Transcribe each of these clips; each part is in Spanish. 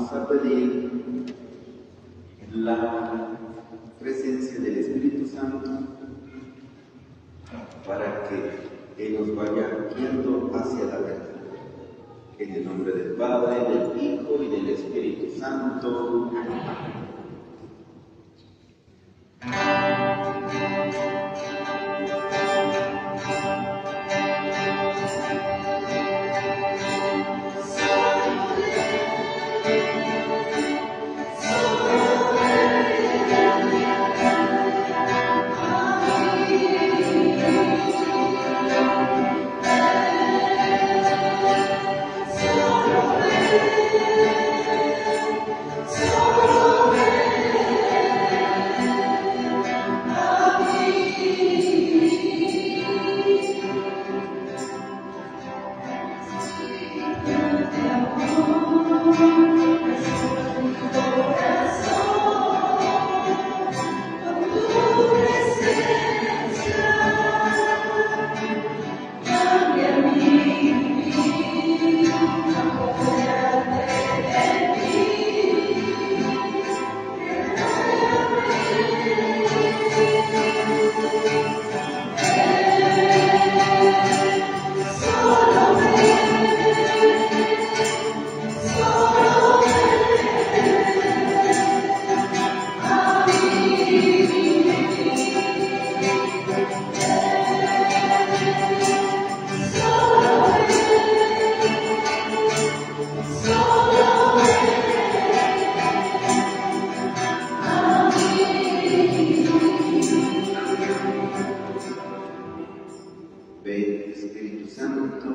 vamos a pedir la presencia del Espíritu Santo para que Él nos vaya guiando hacia la verdad. En el nombre del Padre, del Hijo y del Espíritu Santo. Amén. Ven, Espíritu Santo,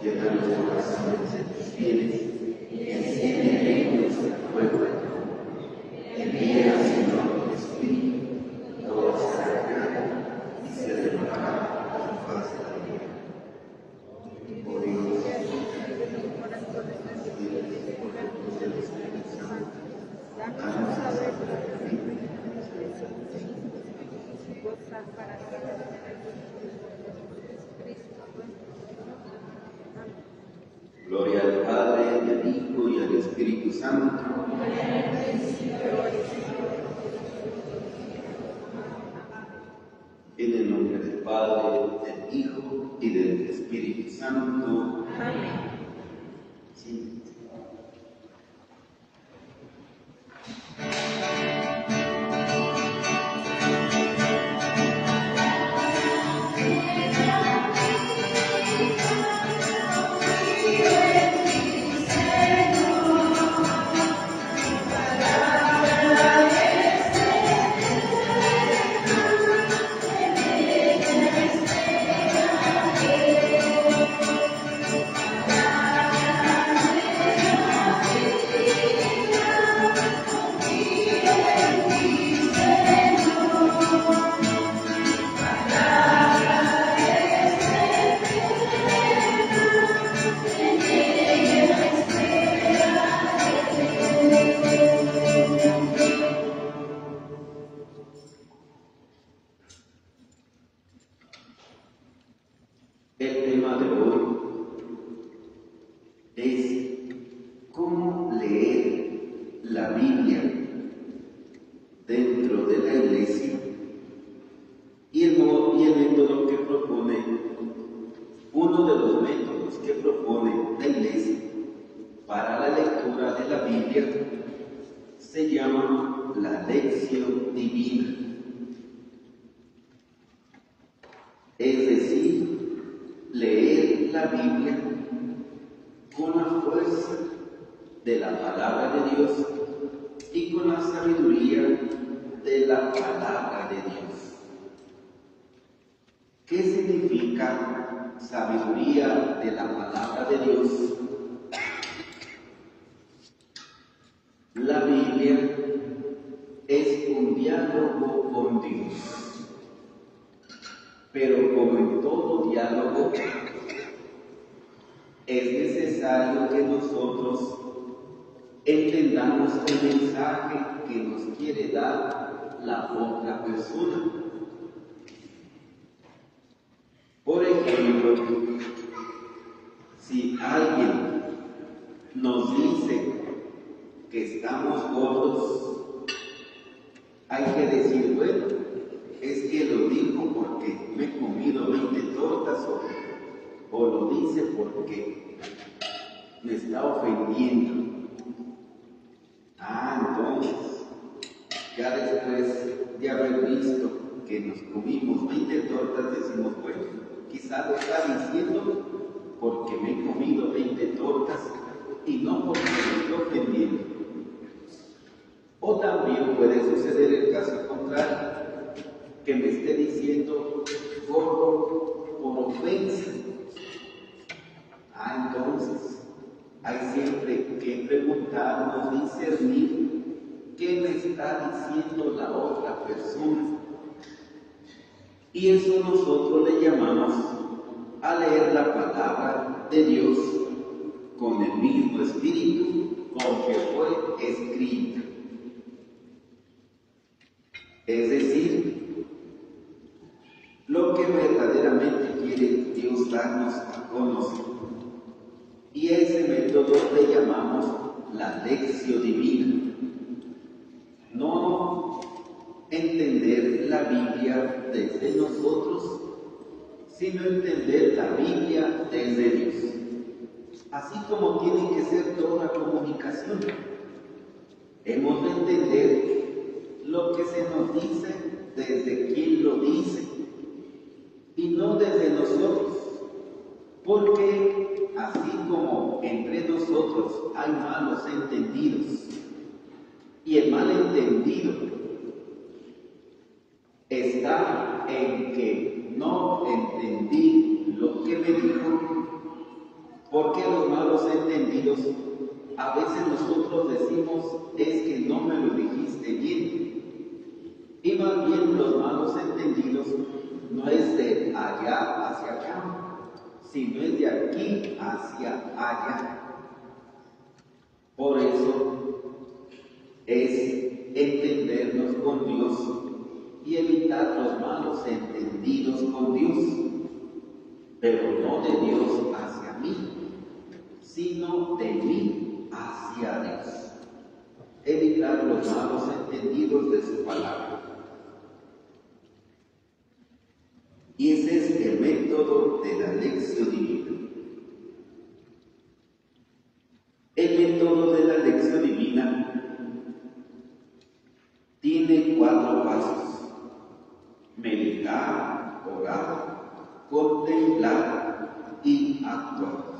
llena los corazones de tus fieles y enciende en ellos el fuego de tu amor. Envía, Señor, tu Espíritu, todo será creado y se renovará la faz de la tierra. Oh Dios, por el Espíritu Santo, danos a saber la vida y gozar para siempre. Gloria al Padre, y al Hijo, y al Espíritu Santo. En el nombre del Padre, del Hijo, y del Espíritu Santo. Amén. Sí. El tema de hoy es cómo leer la Biblia dentro de la Iglesia y el método que propone, uno de los métodos que propone la Iglesia para la lectura de la Biblia se llama la lección divina. Es decir, leer la Biblia con la fuerza de la palabra de Dios y con la sabiduría de la palabra de Dios. ¿Qué significa sabiduría de la palabra de Dios? La Biblia es un diálogo con Dios. Pero como en todo diálogo, es necesario que nosotros entendamos el mensaje que nos quiere dar la otra persona. Por ejemplo, si alguien nos dice que estamos gordos, hay que decir, bueno, es que lo dijo porque me he comido 20 tortas o lo dice porque me está ofendiendo. Entonces, ya después de haber visto que nos comimos 20 tortas, decimos, bueno, quizá lo está diciendo porque me he comido 20 tortas y no porque me estoy ofendiendo. O también puede suceder el caso contrario, que me esté diciendo gordo por ofensa. Entonces, hay siempre que preguntarnos, discernir qué me está diciendo la otra persona. Y eso nosotros le llamamos a leer la palabra de Dios con el mismo espíritu con que fue escrita. Es decir, lo que verdaderamente quiere Dios darnos a conocer. Y ese método le llamamos la lección divina. No entender la Biblia desde nosotros, sino entender la Biblia desde Dios. Así como tiene que ser toda comunicación. Hemos de entender lo que se nos dice desde quien lo dice y no desde nosotros, porque así como entre nosotros hay malos entendidos y el mal entendido está en que no entendí lo que me dijo, porque los malos entendidos a veces nosotros decimos es que no me lo dijiste bien. Y más bien los malos entendidos no es de allá hacia acá, sino es de aquí hacia allá. Por eso es entendernos con Dios y evitar los malos entendidos con Dios, pero no de Dios hacia mí, sino de mí hacia Dios. Evitar los malos entendidos de su palabra. Y ese es el método de la lección divina. El método de la lección divina tiene 4 pasos: meditar, orar, contemplar y actuar.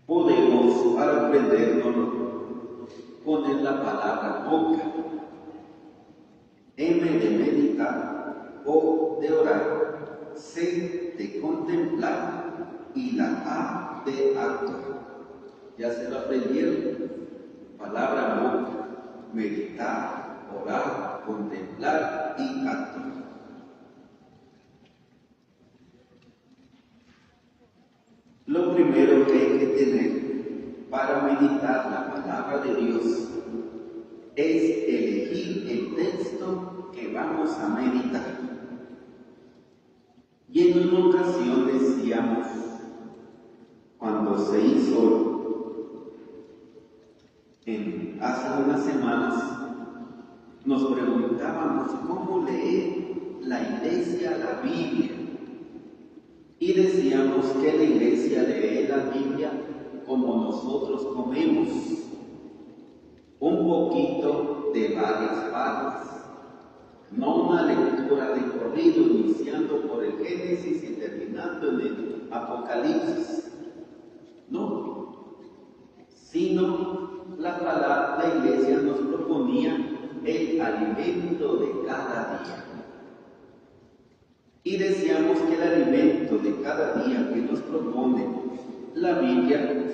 Podemos, para aprenderlo, poner la palabra boca, M de meditar, O de orar, C de contemplar y la A de actuar. ¿Ya se lo aprendieron? Palabra boca, meditar, orar, contemplar y actuar. Lo primero que hay que tener para meditar la palabra de Dios es elegir el texto que vamos a meditar. Y en una ocasión decíamos, cuando se hizo hace unas semanas, nos preguntábamos cómo leer la iglesia la Biblia. Y decíamos que la iglesia lee la Biblia como nosotros comemos, un poquito de varias partes, no una lectura de corrido iniciando por el Génesis y terminando en el Apocalipsis, no, sino la iglesia nos proponía el alimento de cada día. Y decíamos que el alimento de cada día que nos propone la Biblia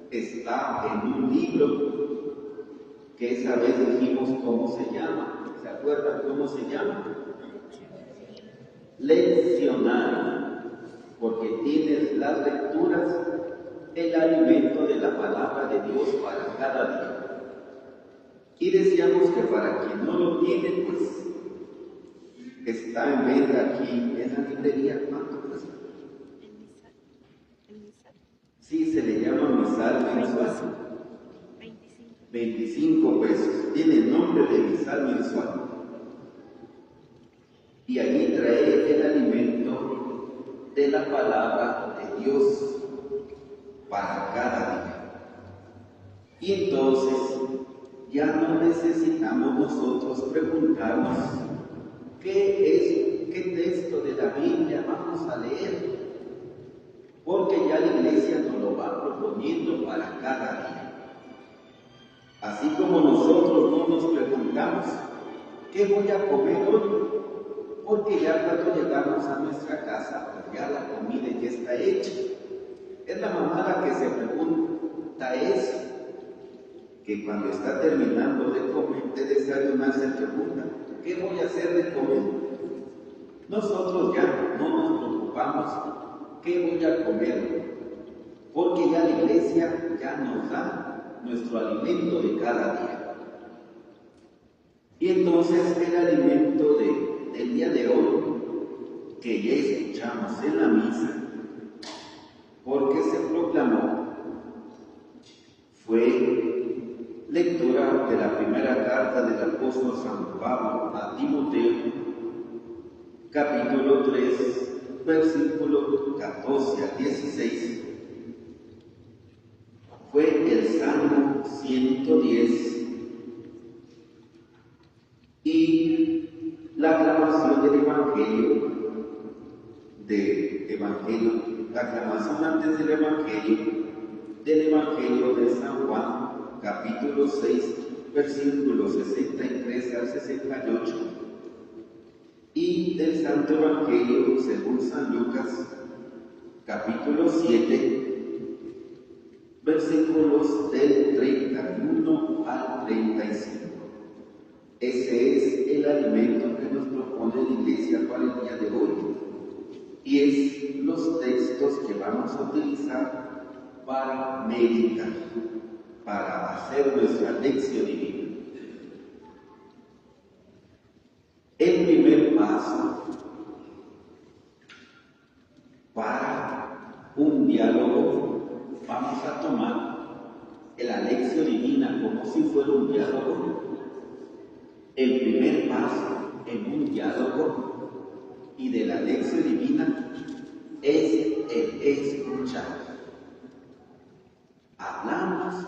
está en un libro que esa vez dijimos cómo se llama. ¿Se acuerdan cómo se llama? Leccionario, porque tienes las lecturas, el alimento de la palabra de Dios para cada día. Y decíamos que para quien no lo tiene, pues está en venta aquí en la librería. ¿Cuánto cuesta? Sí, se le llama misal mensual. 25 pesos. Tiene el nombre de misal mensual. Y allí trae el alimento de la palabra de Dios para cada día. Y entonces ya no necesitamos nosotros preguntarnos qué texto de la Biblia vamos a leer, porque ya la iglesia nos lo va proponiendo para cada día. Así como nosotros no nos preguntamos qué voy a comer hoy, porque ya cuando llegamos a nuestra casa, pues ya la comida ya está hecha. Es la mamá la que se pregunta eso, que cuando está terminando de comer, de desayunar, se pregunta, ¿qué voy a hacer de comer? Nosotros ya no nos preocupamos, ¿qué voy a comer? Porque ya la iglesia ya nos da nuestro alimento de cada día. Y entonces el alimento del día de hoy, que ya escuchamos en la misa, porque se proclamó, fue lectura de la primera carta del apóstol San Pablo a Timoteo, capítulo 3, versículo 14 al 16. Fue el Salmo 110 y la aclamación del la aclamación antes del Evangelio de San Juan, capítulo 6, versículos 63 al 68, y del Santo Evangelio según San Lucas, capítulo 7, versículos del 31 al 35. Ese es el alimento que nos propone la iglesia para el día de hoy. Y es los textos que vamos a utilizar para meditar, para hacer nuestra lección divina. El primer paso para un diálogo, vamos a tomar la lección divina como si fuera un diálogo. El primer paso en un diálogo y de la lección divina es el escuchar. Hablamos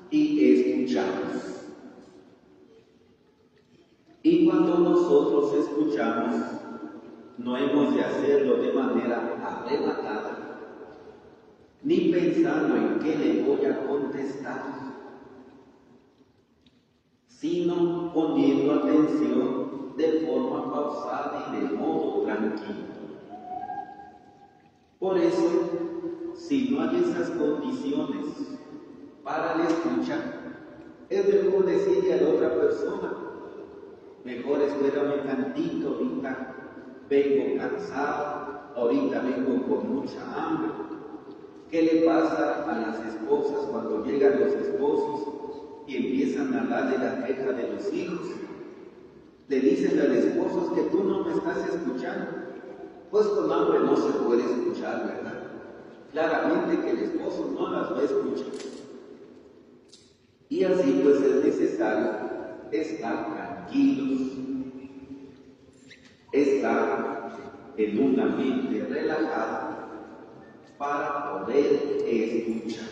y escuchamos. Y cuando nosotros escuchamos, no hemos de hacerlo de manera arrebatada, ni pensando en qué le voy a contestar, sino poniendo atención de forma pausada y de modo tranquilo. Por eso, si no hay esas condiciones para la escucha, es mejor decirle a la otra persona, mejor espérame tantito, ahorita vengo cansado, ahorita vengo con mucha hambre. ¿Qué le pasa a las esposas cuando llegan los esposos y empiezan a hablar de la queja de los hijos? Le dicen al esposo, que tú no me estás escuchando. Pues con hambre no se puede escuchar, ¿verdad? Claramente que el esposo no las va a escuchar. Y así pues es necesario estar tranquilos, estar en un ambiente relajado para poder escuchar.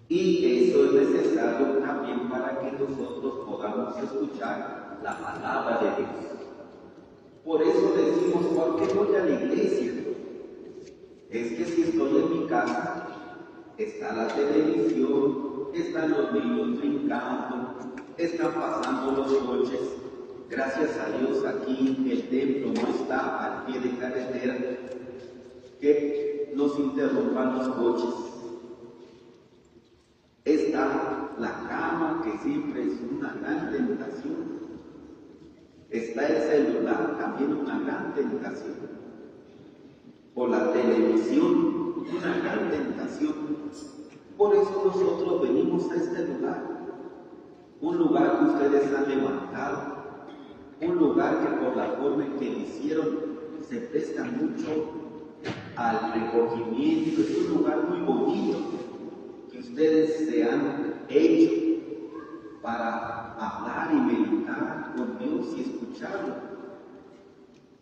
Y eso es necesario también para que nosotros podamos escuchar la palabra de Dios. Por eso decimos, ¿por qué voy a la iglesia? Es que si estoy en mi casa, está la televisión, están los niños brincando, están pasando los coches. Gracias a Dios aquí el templo no está al pie de carretera, que nos interrumpan los coches. Está la cama, que siempre es una gran tentación. Está el celular, también una gran tentación. O la televisión, una gran tentación. Por eso nosotros venimos a este lugar. Un lugar que ustedes han levantado. Un lugar que por la forma en que lo hicieron se presta mucho al recogimiento. Es un lugar muy bonito que ustedes se han hecho para hablar y meditar con Dios y escucharlo.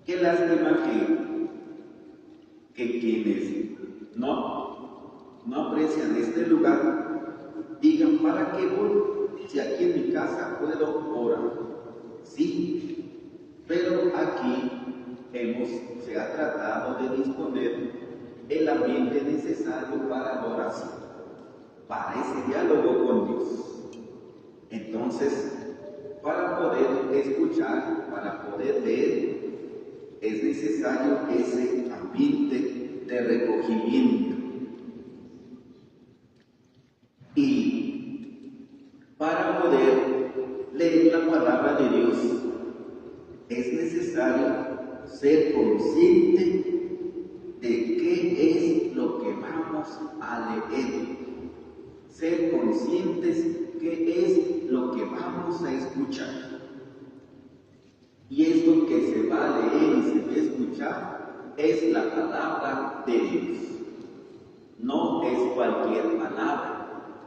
Qué lástima que quienes no aprecian este lugar digan, ¿para qué voy si aquí en mi casa puedo orar? Sí, pero aquí se ha tratado de disponer el ambiente necesario para la oración, para ese diálogo con Dios. Entonces, para poder escuchar, para poder leer, es necesario ese ambiente de recogimiento. Y para poder leer la palabra de Dios, es necesario ser consciente de qué es lo que vamos a leer, ser conscientes qué es lo que vamos a escuchar. Y esto que se va a leer y se va a escuchar es la palabra de Dios. No es cualquier palabra,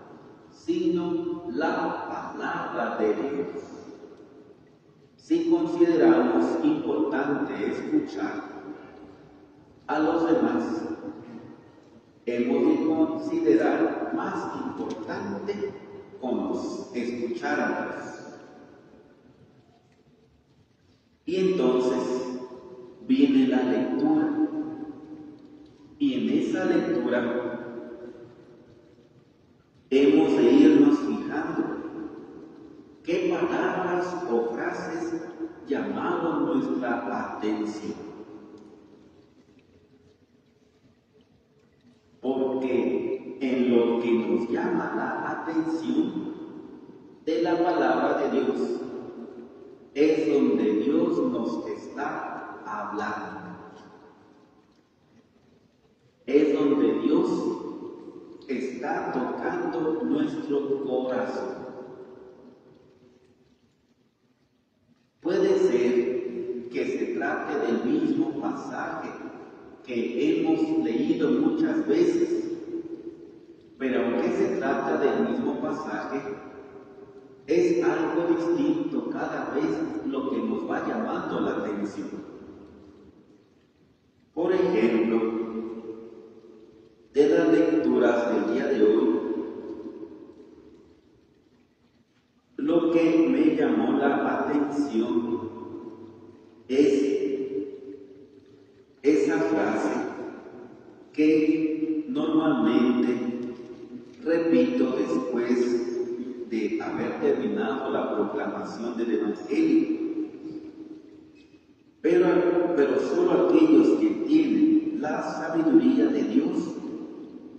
sino la palabra de Dios. Si consideramos importante escuchar a los demás, hemos de considerar más importante escuchar a Dios. Y entonces viene la lectura. Y en esa lectura hemos de irnos fijando qué palabras o frases llamaron nuestra atención. Porque en lo que nos llama la atención de la palabra de Dios es donde Dios nos está hablando. Es donde Dios está tocando nuestro corazón. Puede ser que se trate del mismo pasaje que hemos leído muchas veces, pero aunque se trata del mismo pasaje, es algo distinto cada vez lo que nos va llamando la atención. Por ejemplo, de las lecturas del día de hoy, lo que me llamó la atención es esa frase que normalmente repito después de haber terminado la proclamación del Evangelio. Pero solo aquellos que tienen la sabiduría de Dios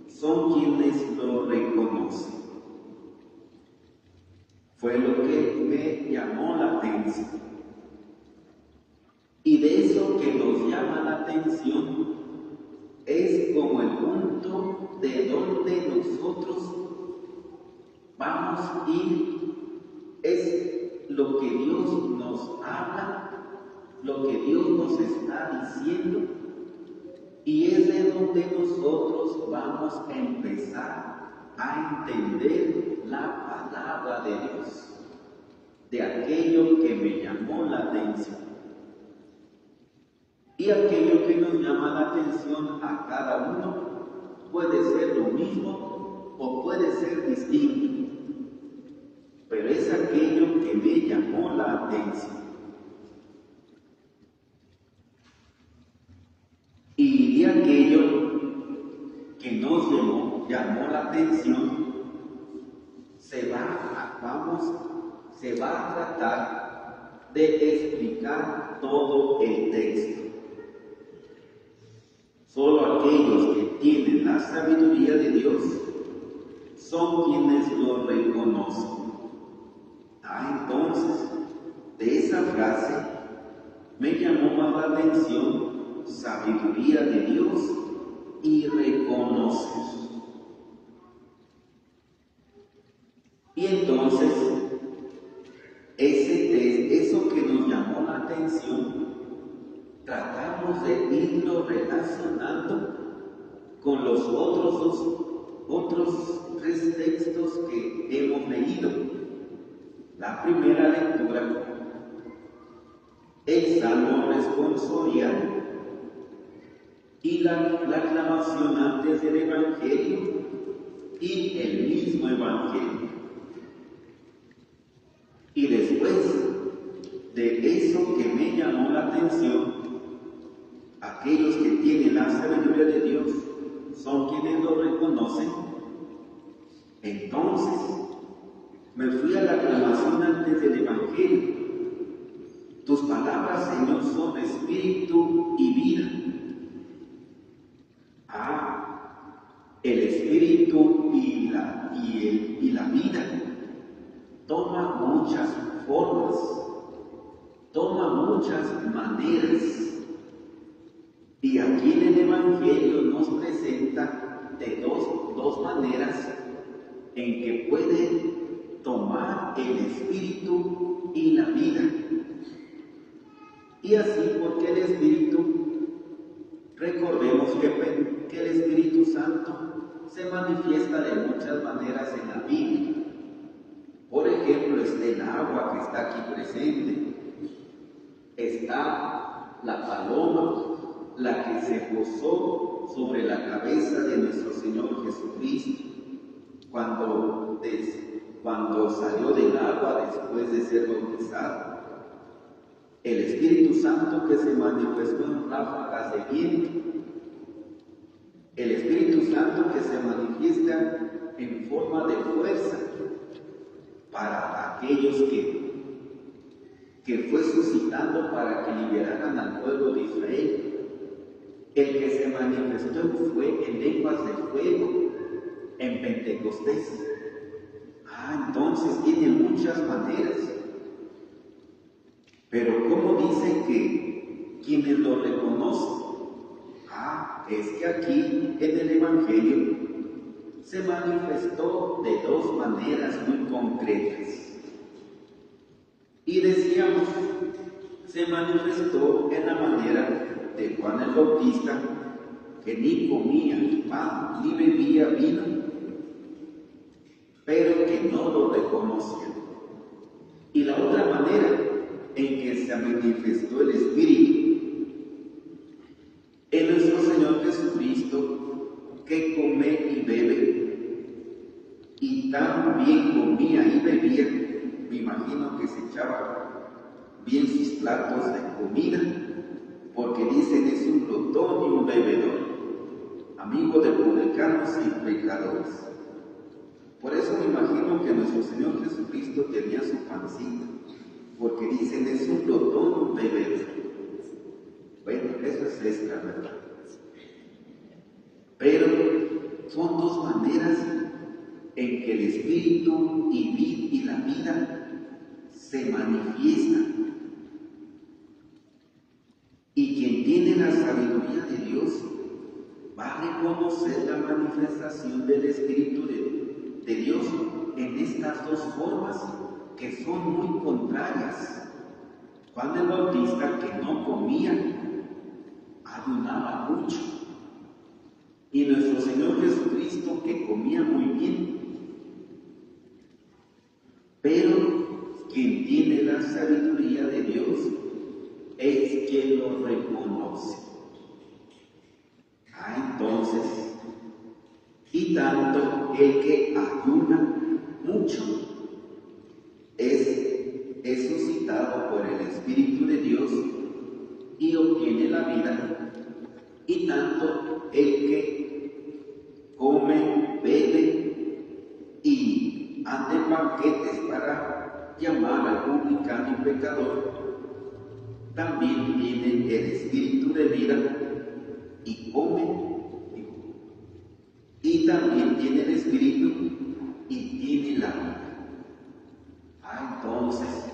son quienes lo reconocen. Fue lo que me llamó la atención. Y de eso que nos llama la atención es como el punto de donde nosotros vamos a ir, es lo que Dios nos habla, lo que Dios nos está diciendo, y es de donde nosotros vamos a empezar a entender la palabra de Dios, de aquello que me llamó la atención. Y aquello que nos llama la atención a cada uno puede ser lo mismo o puede ser distinto, pero es aquello que me llamó la atención. Y de aquello que nos llamó la atención, se va a tratar de explicar todo el texto. Solo aquellos que tienen la sabiduría de Dios son quienes lo reconocen. Entonces, de esa frase me llamó más la atención sabiduría de Dios y reconocer. Y entonces, eso que nos llamó la atención, tratamos de irlo relacionando con los otros tres textos que hemos leído. La primera lectura, el Salmo responsorial y la aclamación antes del Evangelio y el mismo Evangelio. Y después de eso que me llamó la atención, aquellos que tienen la sabiduría de Dios son quienes lo reconocen. Entonces me fui a la aclamación antes del Evangelio. Tus palabras, Señor, son espíritu y vida. El espíritu y la vida toma muchas formas, toma muchas maneras. Y aquí en el Evangelio nos presenta de dos maneras en que puede tomar el espíritu y la vida. Y así, porque el espíritu, recordemos que el Espíritu Santo se manifiesta de muchas maneras en la Biblia. Por ejemplo, está el agua que está aquí presente, está la paloma, la que se posó sobre la cabeza de nuestro Señor Jesucristo cuando salió del agua después de ser bautizado. El Espíritu Santo que se manifestó en ráfagas de viento. El Espíritu Santo que se manifiesta en forma de fuerza para aquellos que fue suscitando para que liberaran al pueblo de Israel. El que se manifestó fue en lenguas de fuego en Pentecostés. Entonces tiene muchas maneras. Pero ¿cómo dice que quienes lo reconocen? Es que aquí en el Evangelio se manifestó de dos maneras muy concretas. Y decíamos, se manifestó en la manera de Juan el Bautista, que ni comía pan ni bebía vino, pero que no lo reconocían. Y la otra manera en que se manifestó el Espíritu en nuestro Señor Jesucristo, que come y bebe, y también comía y bebía. Me imagino que se echaba bien sus platos de comida, porque dicen es un glotón y un bebedor, amigo de publicanos y pecadores. Por eso me imagino que nuestro Señor Jesucristo tenía su pancita, porque dicen es un glotón y un bebedor. Bueno, eso es extra, ¿verdad? Pero son dos maneras en que el Espíritu y la vida se manifiestan. Y quien tiene la sabiduría de Dios va a reconocer la manifestación del Espíritu de Dios en estas dos formas que son muy contrarias. Juan el Bautista, que no comía, ayunaba mucho. Y nuestro Señor Jesucristo, que comía muy bien. Pero quien tiene la sabiduría de Dios es quien lo reconoce. Entonces, y tanto el que ayuna mucho es suscitado por el Espíritu de Dios y obtiene la vida, y tanto el que come, bebe y anda en banquetes para llamar al publicano y pecador, también tiene el Espíritu de vida y come, y también tiene el Espíritu y tiene la vida. Entonces,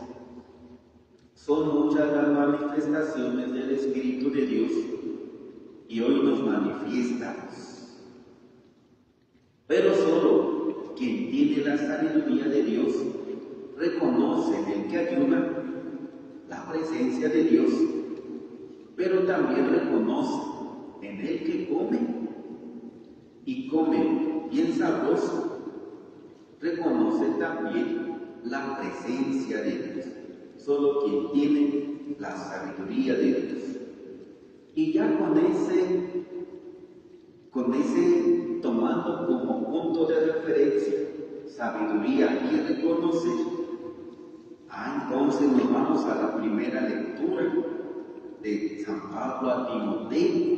son muchas las manifestaciones del Espíritu de Dios y hoy nos manifiestamos. Pero solo quien tiene la sabiduría de Dios reconoce en el que ayuna la presencia de Dios, pero también reconoce en el que come y come bien sabroso, reconoce también la presencia de Dios. Solo quien tiene la sabiduría de Dios. Y ya con ese tomando como punto de referencia sabiduría y reconocer, entonces nos vamos a la primera lectura de San Pablo a Timoteo,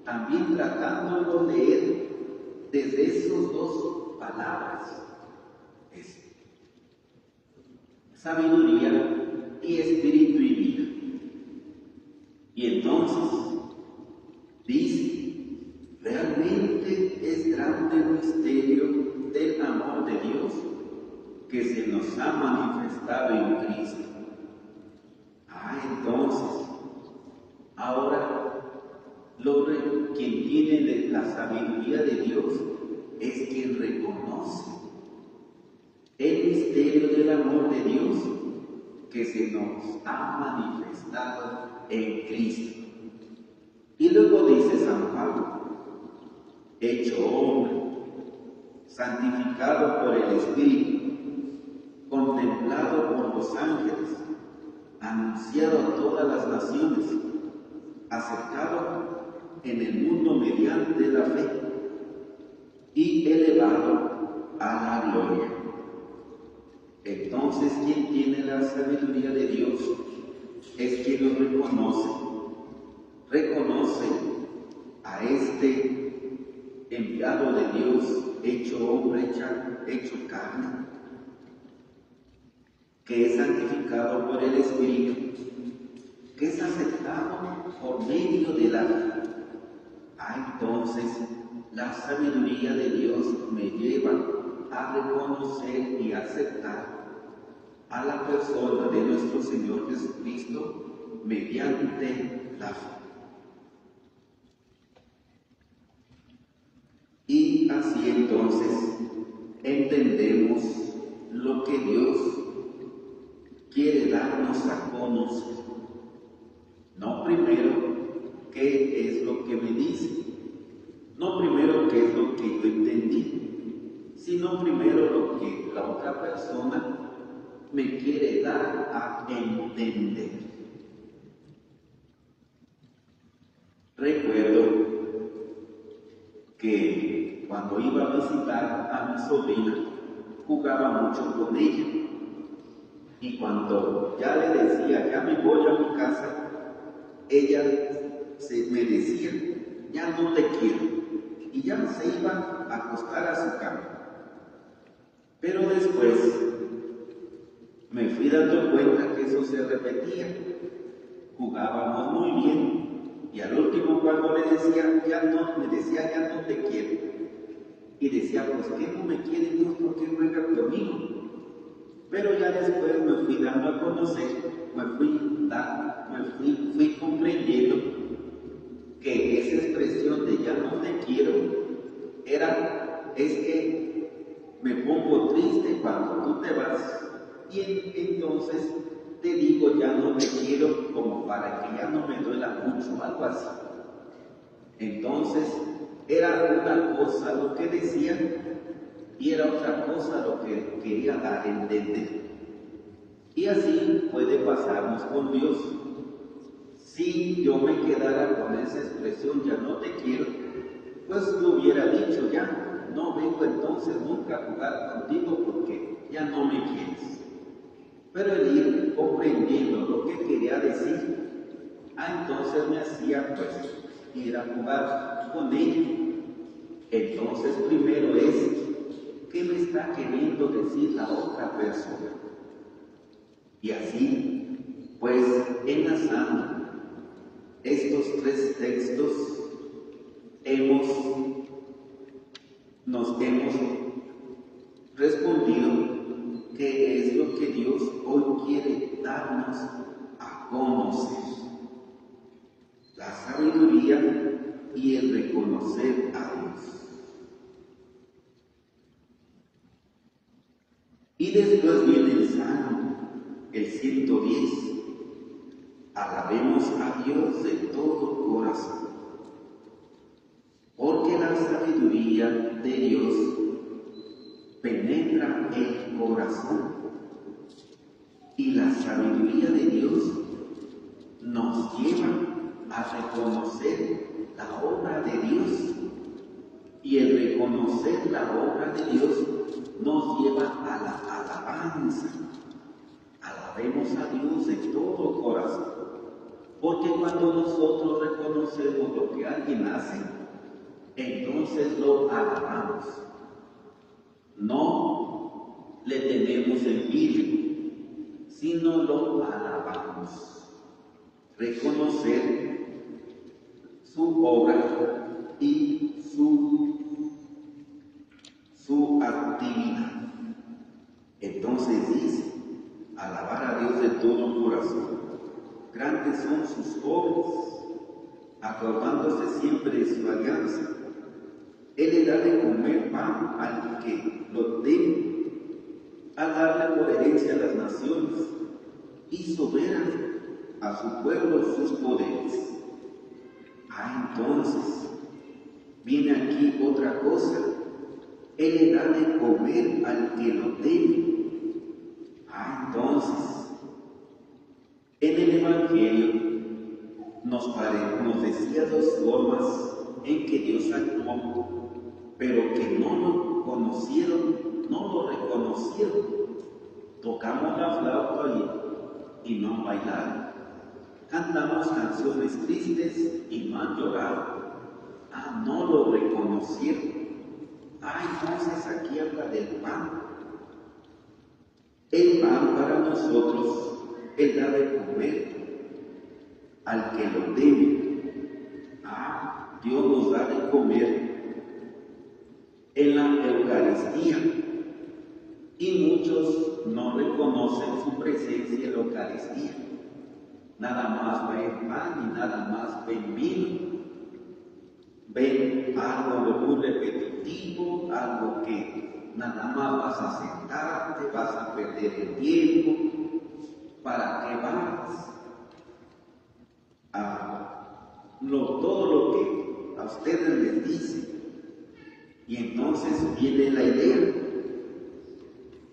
también tratándolo de leer desde esas dos palabras, sabiduría y espíritu y vida. Y entonces dice, realmente es grande el misterio del amor de Dios que se nos ha manifestado en Cristo. Entonces, ahora quien tiene la sabiduría de Dios es quien reconoce el misterio del amor de Dios que se nos ha manifestado en Cristo. Y luego dice San Pablo, hecho hombre, santificado por el Espíritu, contemplado por los ángeles, anunciado a todas las naciones, aceptado en el mundo mediante la fe y elevado a la gloria. Entonces, quien tiene la sabiduría de Dios es quien lo reconoce a este enviado de Dios, hecho hombre, hecho carne, que es santificado por el Espíritu, que es aceptado por medio de la fe. Entonces, la sabiduría de Dios me lleva a reconocer y aceptar a la persona de nuestro Señor Jesucristo mediante la fe. Y así entonces entendemos lo que Dios quiere darnos a conocer. No primero qué es lo que me dice, no primero qué es lo que yo entendí, sino primero lo que la otra persona me quiere dar a entender. Recuerdo que cuando iba a visitar a mi sobrina, jugaba mucho con ella. Y cuando ya le decía, ya me voy a mi casa, ella me decía, ya no te quiero. Y ya se iba a acostar a su cama. Pero después me fui dando cuenta que eso se repetía. Jugábamos muy bien. Y al último, cuando me decía, ya no te quiero. Y decía, pues, ¿qué no me quiere Dios? ¿Por qué juega conmigo? Pero ya después me fui dando a conocer, fui comprendiendo que esa expresión de ya no te quiero es que me pongo triste cuando tú te vas y entonces te digo ya no te quiero como para que ya no me duela mucho, algo así. Entonces era una cosa lo que decía y era otra cosa lo que quería dar a entender. Y así puede pasarnos con Dios. Si yo me quedara con esa expresión, ya no te quiero, pues lo hubiera dicho, ya no vengo entonces nunca a jugar contigo porque ya no me quieres. Pero el ir comprendiendo lo que quería decir, entonces me hacía pues ir a jugar con ella. Entonces primero es, ¿qué me está queriendo decir la otra persona? Y así, pues, enlazando estos tres textos, nos hemos respondido qué es lo que Dios hoy quiere darnos a conocer. La sabiduría y el reconocer a Dios. Y después viene el Salmo, el 110. Alabemos a Dios de todo corazón, porque la sabiduría sabiduría de Dios penetra el corazón. Y la sabiduría de Dios nos lleva a reconocer la obra de Dios. Y el reconocer la obra de Dios nos lleva a la alabanza. Alabemos a Dios de todo corazón. Porque cuando nosotros reconocemos lo que alguien hace, entonces lo alabamos. No le tenemos envidia, sino lo alabamos. Reconocer su obra y su actividad. Entonces dice, alabar a Dios de todo corazón. Grandes son sus obras, acordándose siempre de su alianza. Él le da de comer pan al que lo teme, a darle por herencia a las naciones, y soberano a su pueblo sus poderes. Entonces, viene aquí otra cosa. Él le da de comer al que lo teme. Entonces, en el Evangelio nos decía dos formas en que Dios actuó, pero que no lo conocieron, no lo reconocieron. Tocamos la flauta y no bailaron. Cantamos canciones tristes y no han llorado. No lo reconocieron. Entonces aquí habla del pan. El pan para nosotros, Él da de comer al que lo teme. Dios nos da de comer en la Eucaristía. Y muchos no reconocen su presencia en la Eucaristía. Nada más ven pan y nada más ven vino. Ven algo muy repetitivo, algo que nada más vas a sentarte, vas a perder el tiempo. ¿Para qué vas? Todo lo que a ustedes les dicen. Y entonces viene la idea.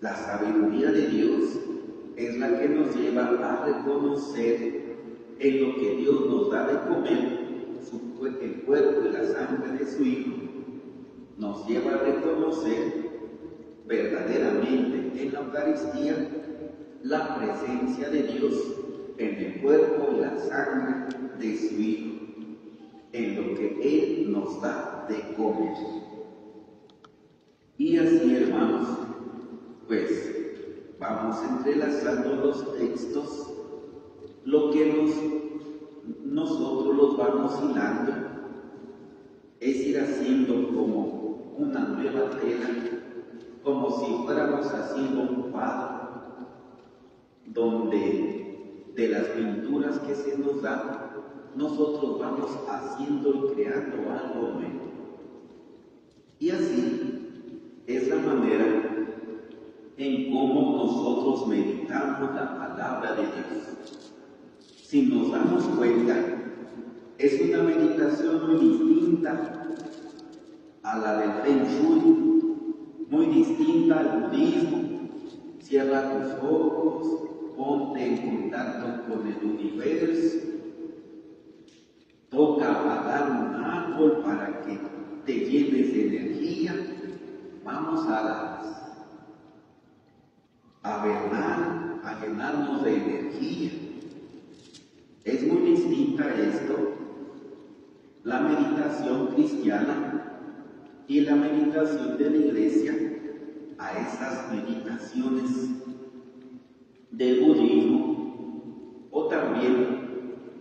La sabiduría de Dios es la que nos lleva a reconocer en lo que Dios nos da de comer, el cuerpo y la sangre de su Hijo, nos lleva a reconocer verdaderamente en la Eucaristía la presencia de Dios en el cuerpo y la sangre de su Hijo, en lo que Él nos da de comer. Y así, hermanos, pues vamos entrelazando los textos, lo que nosotros los vamos hilando es ir haciendo como una nueva tela, como si fuéramos haciendo un cuadro, donde de las pinturas que se nos dan, nosotros vamos haciendo y creando algo nuevo. Y así es la manera en cómo nosotros meditamos la palabra de Dios. Si nos damos cuenta, es una meditación muy distinta a la del Feng Shui, muy distinta al budismo. Cierra tus ojos, ponte en contacto con el universo, toca apagar un árbol para que te llenes de energía. Vamos a llenarnos de energía. Es muy distinta esto, la meditación cristiana y la meditación de la Iglesia, a esas meditaciones del budismo o también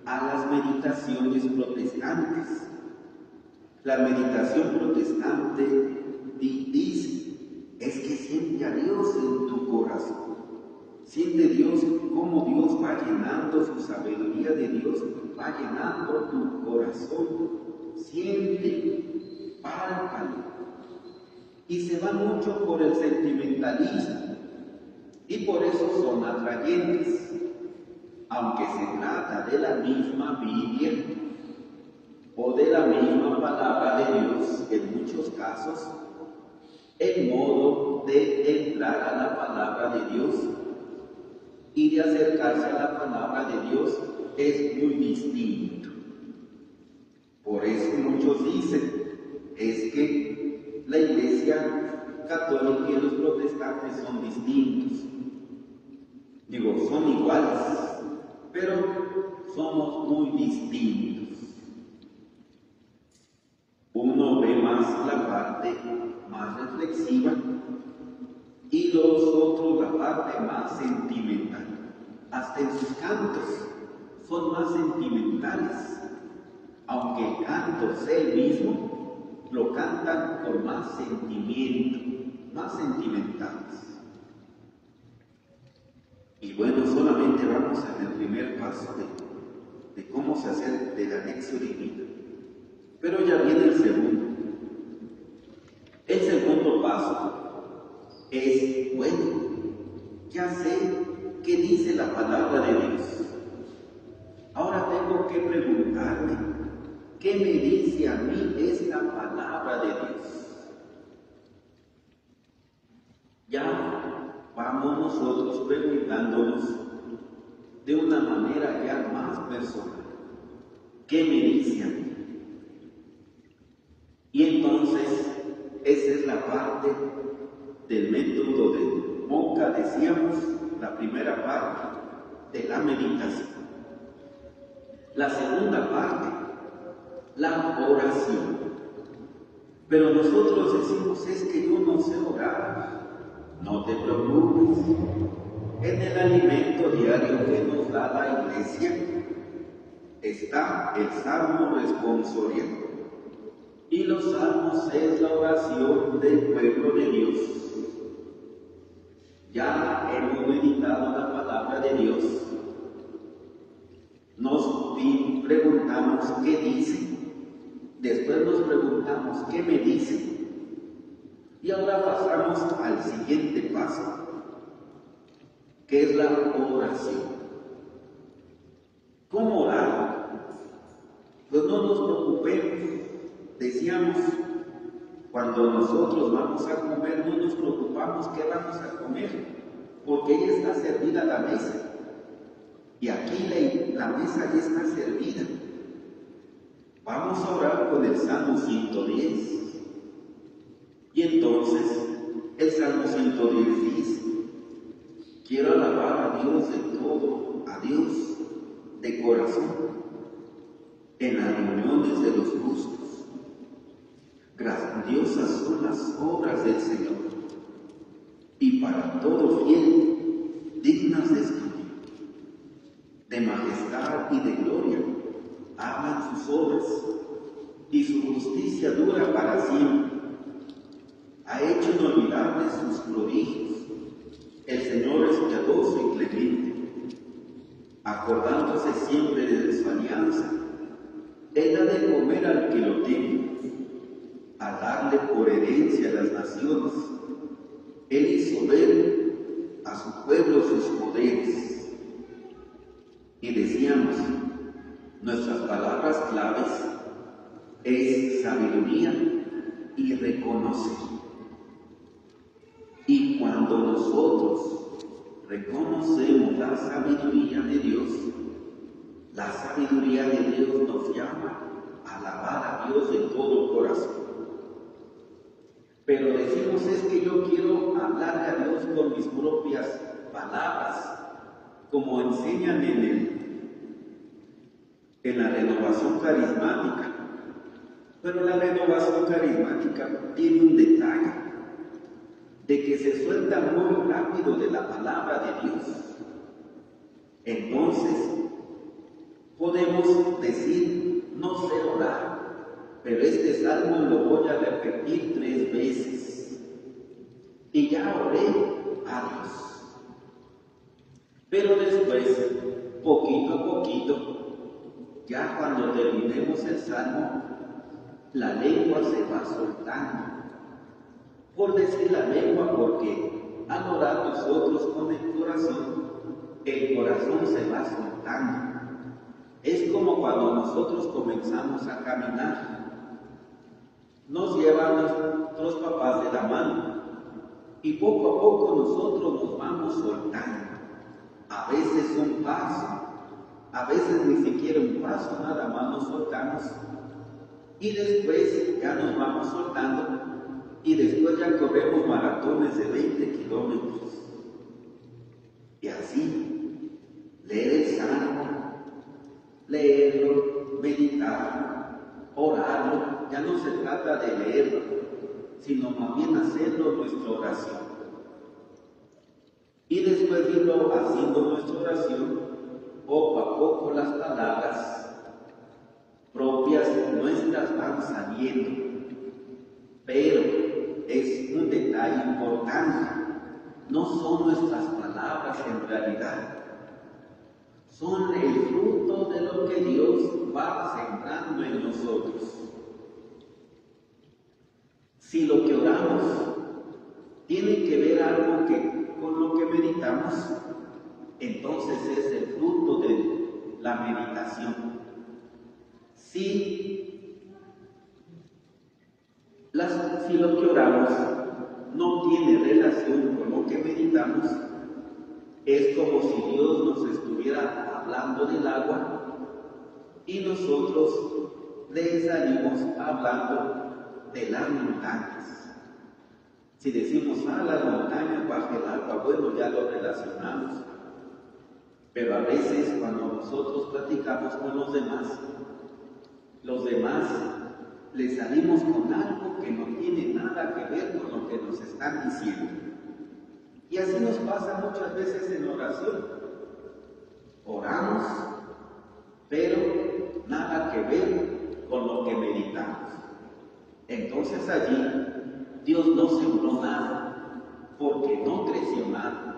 a las meditaciones protestantes. La meditación protestante dice, es que siente a Dios en tu corazón. Siente Dios, cómo Dios va llenando, su sabiduría de Dios va llenando tu corazón. Siente, pálpalo. Y se va mucho por el sentimentalismo. Y por eso son atrayentes. Aunque se trata de la misma Biblia, o de la misma palabra de Dios en muchos casos, el modo de entrar a la palabra de Dios y de acercarse a la palabra de Dios es muy distinto. Por eso muchos dicen, es que la Iglesia católica y los protestantes son distintos. Digo, son iguales, pero somos muy distintos. Uno ve más la parte más reflexiva y los otros la parte más sentimental. Hasta en sus cantos son más sentimentales, aunque el canto sea el mismo, lo cantan con más sentimiento, más sentimentales. Y bueno, solamente vamos en el primer paso de cómo se hace del anexo divino. Pero ya viene el segundo. El segundo paso es, bueno, ya sé qué dice la palabra de Dios. Ahora tengo que preguntarme, ¿qué me dice a mí esta palabra de Dios? Ya vamos nosotros preguntándonos de una manera ya más personal, ¿qué me dice a mí? Y entonces, esa es la parte del método de Moca, decíamos, la primera parte de la meditación. La segunda parte, la oración. Pero nosotros decimos, es que yo no sé orar. No te preocupes. En el alimento diario que nos da la Iglesia está el Salmo responsorial. Y los salmos es la oración del pueblo de Dios. Ya hemos meditado la palabra de Dios. Nos preguntamos qué dice. Después nos preguntamos qué me dice. Y ahora pasamos al siguiente paso, que es la oración. ¿Cómo orar? Pues no nos preocupemos. Decíamos, cuando nosotros vamos a comer, no nos preocupamos qué vamos a comer, porque ya está servida la mesa. Y aquí la mesa ya está servida. Vamos a orar con el Salmo 110. Y entonces, el Salmo 110 dice, quiero alabar a Dios de todo, a Dios de corazón, en las reuniones de los justos. Grandiosas son las obras del Señor, y para todo fiel, dignas de estudio. De majestad y de gloria hablan sus obras, y su justicia dura para siempre. Ha hecho inolvidables sus prodigios. El Señor es piadoso y clemente, acordándose siempre de su alianza. Él da de comer al que lo teme, a darle por herencia a las naciones. Él hizo ver a su pueblo sus poderes. Y decíamos, nuestras palabras claves es sabiduría y reconocer. Y cuando nosotros reconocemos la sabiduría de Dios, la sabiduría de Dios nos llama a alabar a Dios de todo corazón. Pero decimos, es que yo quiero hablarle a Dios con mis propias palabras, como enseñan en la renovación carismática. Pero la renovación carismática tiene un detalle, de que se suelta muy rápido de la palabra de Dios. Entonces, podemos decir, no sé orar, pero este salmo lo voy a repetir 3 veces. Y ya oré a Dios. Pero después, poquito a poquito, ya cuando terminemos el salmo, la lengua se va soltando. Por decir la lengua, porque al orar nosotros con el corazón se va soltando. Es como cuando nosotros comenzamos a caminar. Nos llevan nuestros papás de la mano y poco a poco nosotros nos vamos soltando. A veces un paso, a veces ni siquiera un paso, nada más nos soltamos. Y después ya nos vamos soltando y después ya corremos maratones de 20 kilómetros. Y así, leer el Salmo, leerlo, meditarlo, orarlo, ya no se trata de leerlo, sino más bien hacerlo nuestra oración. Y después de irlo haciendo nuestra oración, poco a poco las palabras propias nuestras van saliendo. Pero es un detalle importante, no son nuestras palabras en realidad, son el fruto de lo que Dios va sembrando en nosotros. Si lo que oramos tiene que ver algo con lo que meditamos, entonces es el fruto de la meditación. Si lo que oramos no tiene relación con lo que meditamos, es como si Dios nos estuviera hablando del agua y nosotros le salimos hablando de las montañas. Si decimos, las montañas bajo el agua, bueno, ya lo relacionamos. Pero a veces cuando nosotros platicamos con los demás le salimos con algo que no tiene nada que ver con lo que nos están diciendo. Y así nos pasa muchas veces en oración. Oramos, pero nada que ver con lo que meditamos. Entonces allí Dios no sembró nada, porque no creció nada.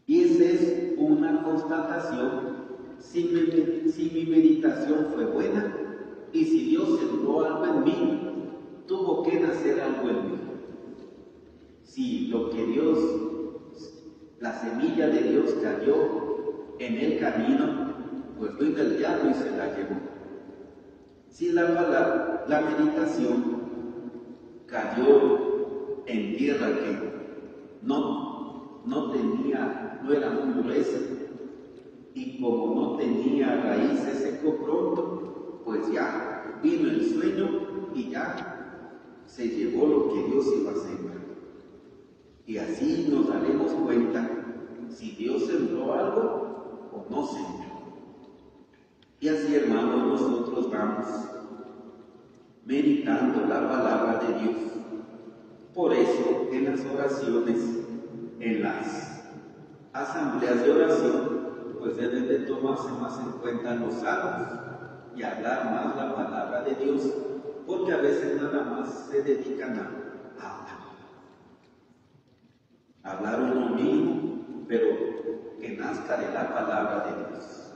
Y esa es una constatación. Si mi meditación fue buena, y si Dios sembró algo en mí, tuvo que nacer algo en mí. Si lo que Dios, la semilla de Dios cayó en el camino, pues vino el diablo y se la llevó. Si la meditación cayó en tierra que no era muy gruesa, y como no tenía raíces, secó pronto, pues ya vino el sueño y ya se llevó lo que Dios iba a sembrar. Y así nos daremos cuenta si Dios sembró algo o no sembró. Y así, hermanos, nosotros vamos meditando la palabra de Dios. Por eso, en las oraciones, en las asambleas de oración, pues deben de tomarse más en cuenta los salmos y hablar más la palabra de Dios, porque a veces nada más se dedican a hablar uno mismo, pero que nazca de la palabra de Dios.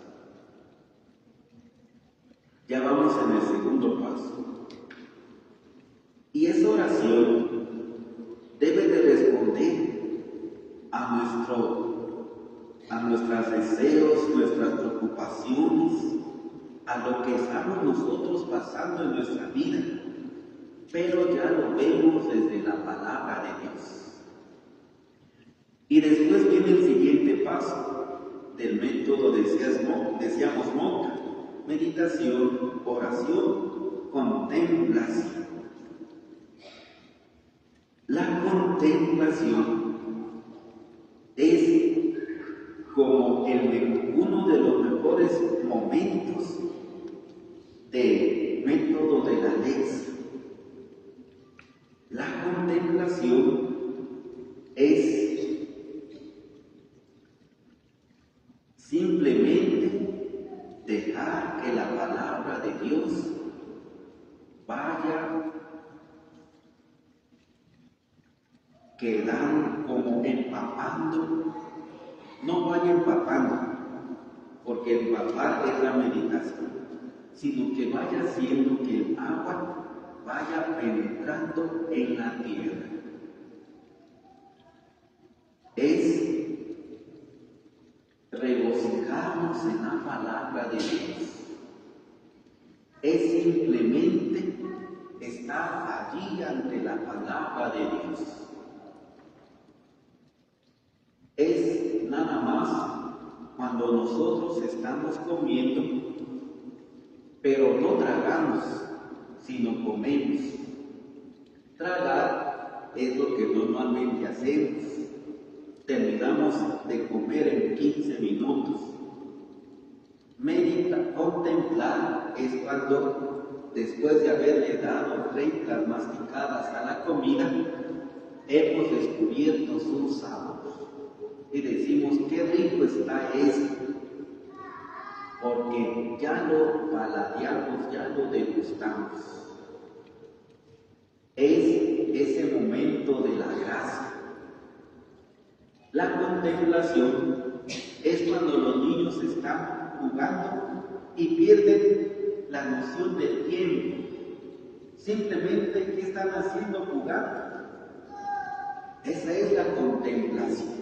Ya vamos en el segundo paso. Y esa oración debe de responder a nuestros deseos, nuestras preocupaciones, a lo que estamos nosotros pasando en nuestra vida, pero ya lo vemos desde la palabra de Dios. Y después viene el siguiente paso del método, decíamos monta: meditación, oración, contemplación. La contemplación es como uno de los mejores momentos del método de la lección. La contemplación es simplemente dejar que la palabra de Dios vaya quedando como empapando. No vaya empapando, porque empapar es la meditación, sino que vaya haciendo que el agua vaya penetrando en la tierra. Es regocijar deleitarnos en la palabra de Dios. Es simplemente estar allí ante la palabra de Dios. Es nada más cuando nosotros estamos comiendo, pero no tragamos, sino comemos. Tragar es lo que normalmente hacemos. Terminamos de comer en 15 minutos. Contemplar es cuando, después de haberle dado 30 masticadas a la comida, hemos descubierto su sabor. Y decimos, qué rico está esto, porque ya lo paladeamos, ya lo degustamos. Es ese momento de la gracia. La contemplación es cuando los niños están jugando y pierden la noción del tiempo. Simplemente, ¿qué están haciendo? Jugando. Esa es la contemplación.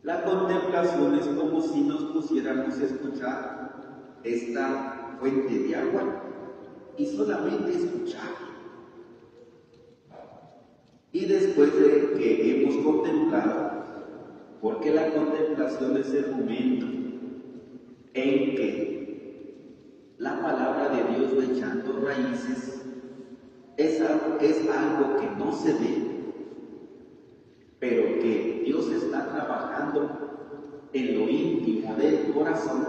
La contemplación es como si nos pusiéramos a escuchar esta fuente de agua y solamente escuchar. Y después de que hemos contemplado, porque la contemplación es el momento en que la palabra de Dios va echando raíces, es algo que no se ve, pero que Dios está trabajando en lo íntimo del corazón,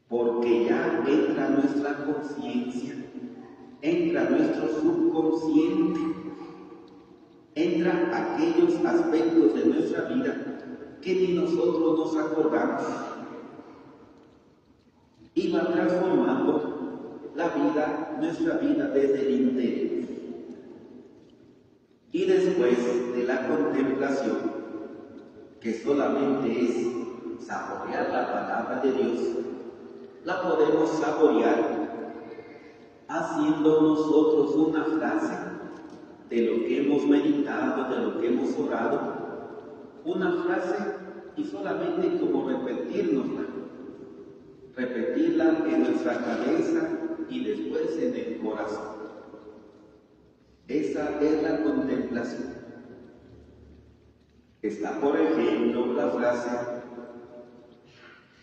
porque ya entra nuestra conciencia, entra nuestro subconsciente, entran aquellos aspectos de nuestra vida que ni nosotros nos acordamos, y va transformando nuestra vida desde el interior. Y después de la contemplación, que solamente es saborear la palabra de Dios, la podemos saborear haciendo nosotros una frase de lo que hemos meditado, de lo que hemos orado, una frase y solamente como repetirla en nuestra cabeza y después en el corazón. Esa es la contemplación. Está, por ejemplo, la frase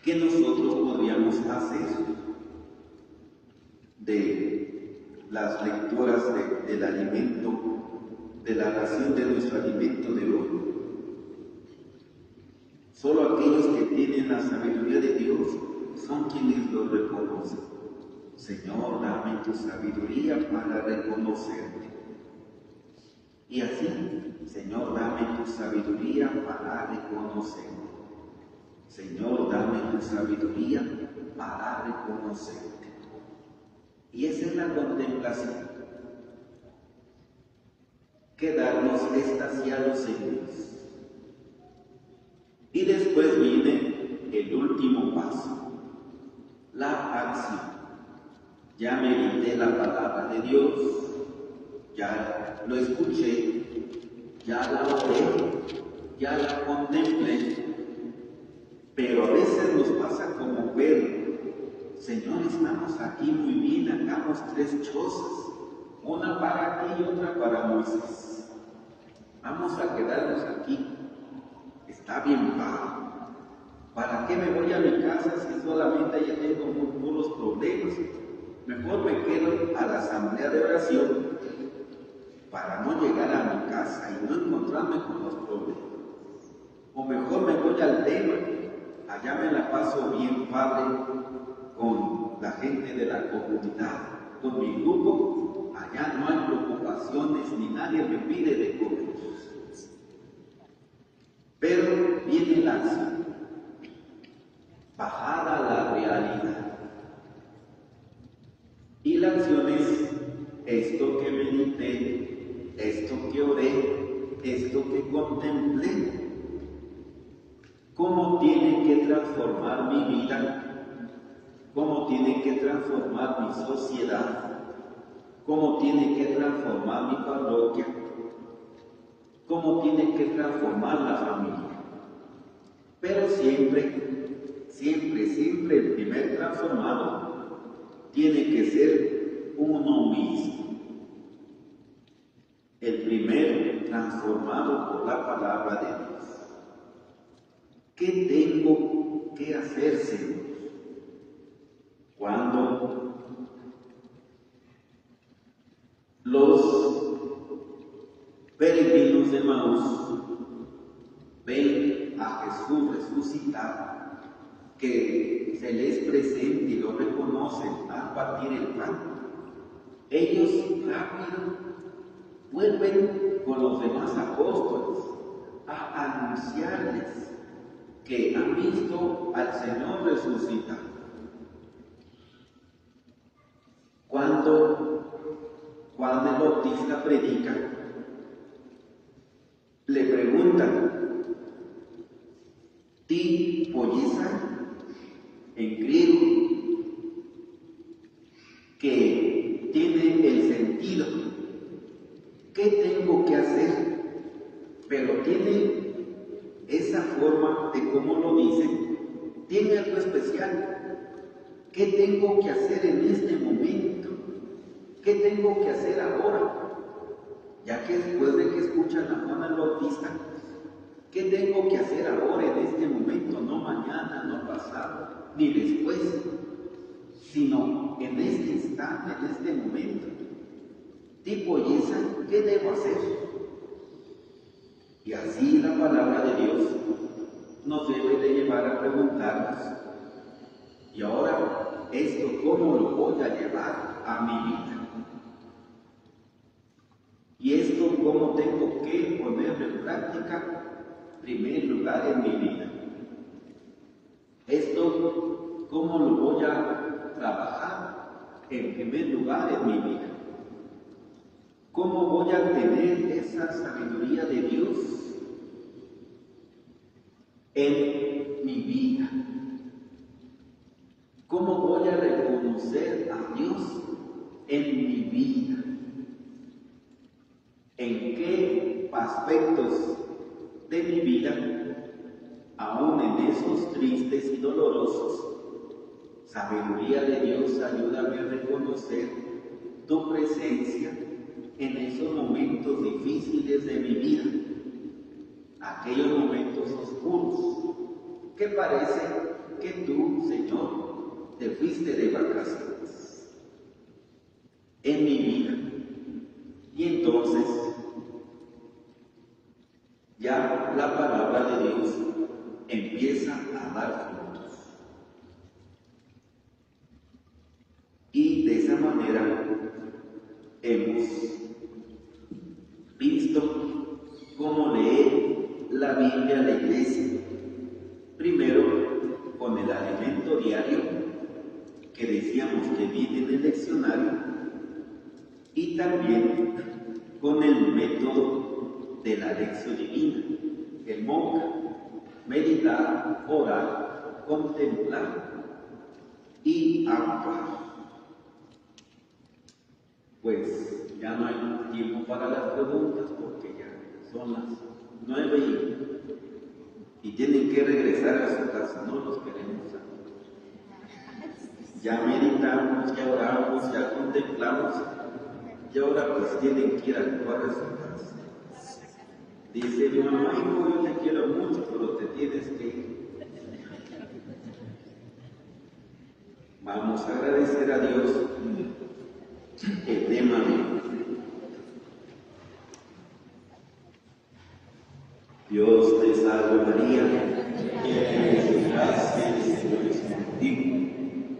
que nosotros podríamos hacer de las lecturas del alimento, de la ración de nuestro alimento de hoy. Solo aquellos que tienen la sabiduría de Dios son quienes lo reconocen. Señor, dame tu sabiduría para reconocerte. Y así, Señor, dame tu sabiduría para reconocerte. Señor, dame tu sabiduría para reconocerte. Y esa es la contemplación. Quedarnos extasiados en Dios. Y después viene el último paso, la acción. Ya medité la palabra de Dios, ya lo escuché, ya la oré, ya la contemplé, pero a veces nos pasa como Pedro. Señor, estamos aquí muy bien, hagamos 3 chozas, una para ti y otra para Moisés. Vamos a quedarnos aquí, está bien padre. ¿Para qué me voy a mi casa si solamente ya tengo puros problemas? Mejor me quedo a la asamblea de oración para no llegar a mi casa y no encontrarme con los problemas. O mejor me voy al tema, allá me la paso bien padre con la gente de la comunidad, con mi grupo, allá no hay preocupaciones ni nadie me pide de comer. Pero viene la acción, bajar a la realidad. Y la acción es esto que medité, esto que oré, esto que contemplé. ¿Cómo tiene que transformar mi vida? ¿Cómo tiene que transformar mi sociedad? ¿Cómo tiene que transformar mi parroquia? ¿Cómo tiene que transformar la familia? Pero siempre el primer transformado tiene que ser uno mismo. El primer transformado por la palabra de Dios. ¿Qué tengo que hacer, Señor? Cuando los peregrinos de Maús ven a Jesús resucitado, que se les presenta y lo reconocen al partir el pan, ellos rápido vuelven con los demás apóstoles a anunciarles que han visto al Señor resucitado. Cuando Juan el Bautista predica, le preguntan, ti polleza, en griego, que tiene el sentido, ¿qué tengo que hacer? Pero tiene esa forma de cómo lo dicen, tiene algo especial. ¿Qué tengo que hacer en este momento? ¿Qué tengo que hacer ahora? Ya que después de que escuchan a Juan el Bautista, ¿qué tengo que hacer ahora en este momento? No mañana, no pasado, ni después, sino en este instante, en este momento. Tipo, ¿y esa qué debo hacer? Y así la palabra de Dios nos debe de llevar a preguntarnos, ¿y ahora esto cómo lo voy a llevar a mi vida? ¿Y esto cómo tengo que ponerlo en práctica? En primer lugar en mi vida. ¿Esto cómo lo voy a trabajar? En primer lugar en mi vida. ¿Cómo voy a tener esa sabiduría de Dios en mi vida? ¿Cómo voy a reconocer a Dios en mi vida? ¿En qué aspectos de mi vida, aún en esos tristes y dolorosos, sabiduría de Dios, ayúdame a reconocer tu presencia en esos momentos difíciles de mi vida, aquellos momentos oscuros, que parece que tú, Señor, te fuiste de vacaciones en mi vida? Y entonces, ya la palabra de Dios empieza a dar frutos. Y de esa manera hemos visto cómo leer la Biblia a la iglesia. Primero, con el alimento diario, que decíamos que viene en el leccionario, y también con el método de la lección divina, el monca, meditar, orar, contemplar y actuar. Pues ya no hay tiempo para las preguntas porque ya son las 9 y tienen que regresar a su casa, no los queremos aquí. Ya meditamos, ya oramos, ya contemplamos. Y ahora pues tienen que ir a actuar a su casa. Dice mi mamá, hijo, yo te quiero mucho, pero te tienes que ir. Vamos a agradecer a Dios el tema de Dios te salve María, llena eres de gracia, el Señor es contigo.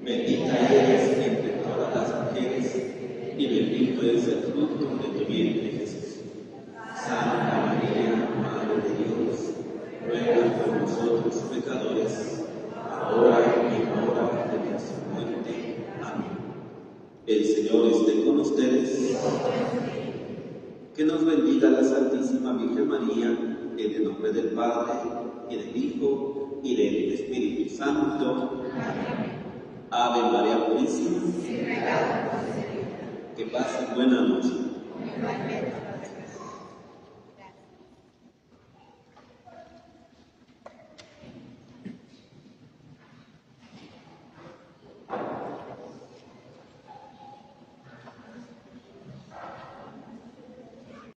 Bendita eres entre todas las mujeres, y bendito es el fruto de tu vientre, Jesús. Santa María, Madre de Dios, ruega por nosotros pecadores, ahora y en la hora de nuestra muerte. Amén. El Señor esté con ustedes. Que nos bendiga la Santísima Virgen María, en el nombre del Padre, y del Hijo, y del Espíritu Santo. Amén. Ave María Purísima. Que pasen buena noche.